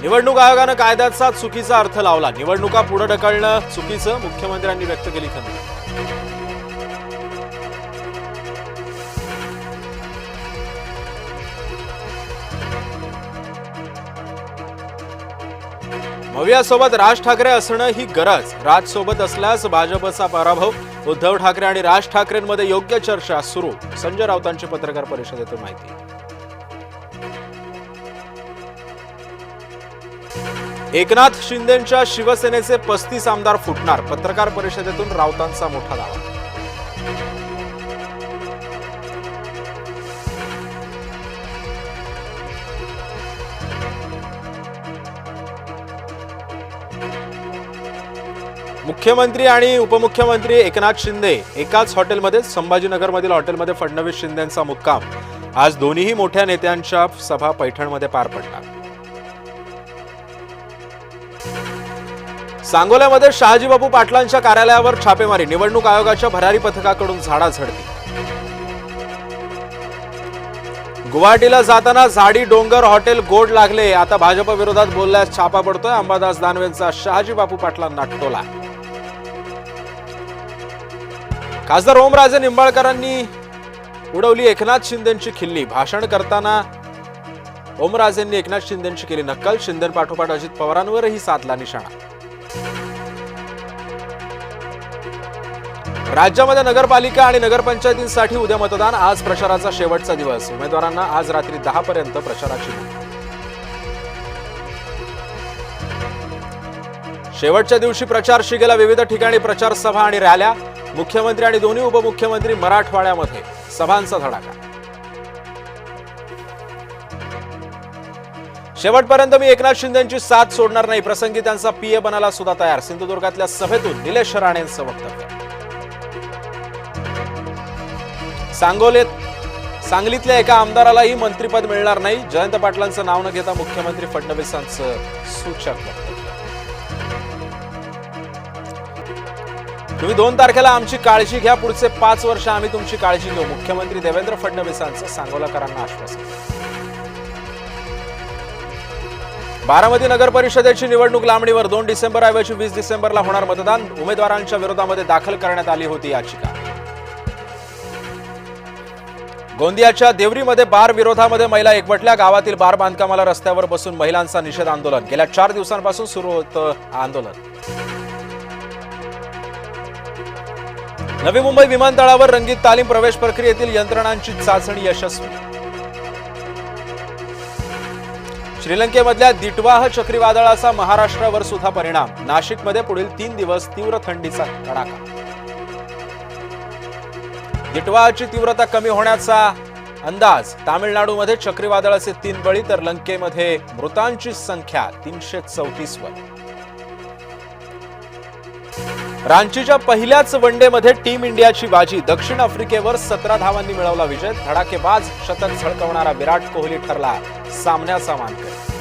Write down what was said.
निवडणूक आयोगानं कायद्याचा चुकीचा अर्थ लावला. निवडणुका पुढे ढकलणं चुकीचं, मुख्यमंत्र्यांनी व्यक्त केली खंत. मवियासोबत राज ठाकरे असणं ही गरज. राज सोबत असल्यास भाजपचा पराभव. उद्धव ठाकरे आणि राज ठाकरेंमध्ये योग्य चर्चा सुरू. संजय राऊतांची पत्रकार परिषदेतून माहिती. एकनाथ शिंदेंच्या शिवसेनेचे 35 आमदार फुटणार. पत्रकार परिषदेतून राऊतांचा मोठा दावा. मुख्यमंत्री आणि उपमुख्यमंत्री एकनाथ शिंदे एकाच हॉटेलमध्ये, संभाजीनगरमधील हॉटेलमध्ये फडणवीस शिंदेंचा मुक्काम. आज दोन्हीही मोठ्या नेत्यांच्या सभा पैठणमध्ये पार पडणार. सांगोल्यामध्ये शहाजीबापू पाटलांच्या कार्यालयावर छापेमारी. निवडणूक आयोगाच्या भरारी पथकाकडून झाडाझडती. गुवाहाटीला जाताना झाडी डोंगर हॉटेल गोड लागले. आता भाजप विरोधात बोलल्यास छापा पडतोय. अंबादास दानवेंचा शहाजीबापू पाटलांना टोला. खासदार ओमराजे निंबाळकरांनी उडवली एकनाथ शिंदेंची खिल्ली. भाषण करताना ओमराजेंनी एकनाथ शिंदेंची केली नक्कल. शिंदेपाठोपाठ अजित पवारांवरही साधला निशाणा. राज्यामध्ये नगरपालिका आणि नगरपंचायतींसाठी उद्या मतदान. आज प्रचाराचा शेवटचा दिवस. उमेदवारांना आज रात्री 10 पर्यंत प्रचाराची मुदत. शेवटच्या दिवशी प्रचार शिगेला. विविध ठिकाणी प्रचार सभा आणि रॅल्या. मुख्यमंत्री आणि दोन्ही उपमुख्यमंत्री मराठवाड्यामध्ये. सभांचा धडाका. शेवटपर्यंत मी एकनाथ शिंदेंची साथ सोडणार नाही. प्रसंगी त्यांचा पीए बनायला सुद्धा तयार. सिंधुदुर्गातल्या सभेतून निलेश राणेंचं वक्तव्य. सांगलीतल्या एका आमदारालाही मंत्रिपद मिळणार नाही. जयंत पाटलांचं नाव न घेता मुख्यमंत्री फडणवीसांचं सूचक वक्तव्य. तुम्ही 2 तारखेला आमची काळजी घ्या. पुढचे 5 वर्ष आम्ही तुमची काळजी घेऊ. मुख्यमंत्री देवेंद्र फडणवीसांचं सांगोलाकरांना आश्वासन. बारामती नगर परिषदेची निवडणूक लांबणीवर. 2 डिसेंबरऐवजी 20 डिसेंबरला होणार मतदान. उमेदवारांच्या विरोधामध्ये दाखल करण्यात आली होती याचिका. गोंदियाच्या देवरीमध्ये बार विरोधामध्ये महिला एकवटल्या. गावातील बार बांधकामाला रस्त्यावर बसून महिलांचा निषेध आंदोलन. गेल्या 4 दिवसांपासून सुरू होतं आंदोलन. नवी मुंबई विमानतळावर रंगीत तालीम. प्रवेश प्रक्रियेतील यंत्रणांची चाचणी यशस्वी. श्रीलंकेमधल्या दिटवाह चक्रीवादळाचा महाराष्ट्रावर सुद्धा परिणाम. नाशिकमध्ये पुढील 3 दिवस तीव्र थंडीचा कडाका. दिटवाहाची तीव्रता कमी होण्याचा अंदाज. तामिळनाडूमध्ये चक्रीवादळाचे 3 बळी तर लंकेमध्ये मृतांची संख्या 334 वर. रांचीच्या पहिल्याच वनडेमध्ये टीम इंडियाची बाजी. दक्षिण आफ्रिकेवर 17 धावांनी मिळवला विजय. धडाकेबाज शतक झळकवणारा विराट कोहली ठरला सामन्याचा मानकरी.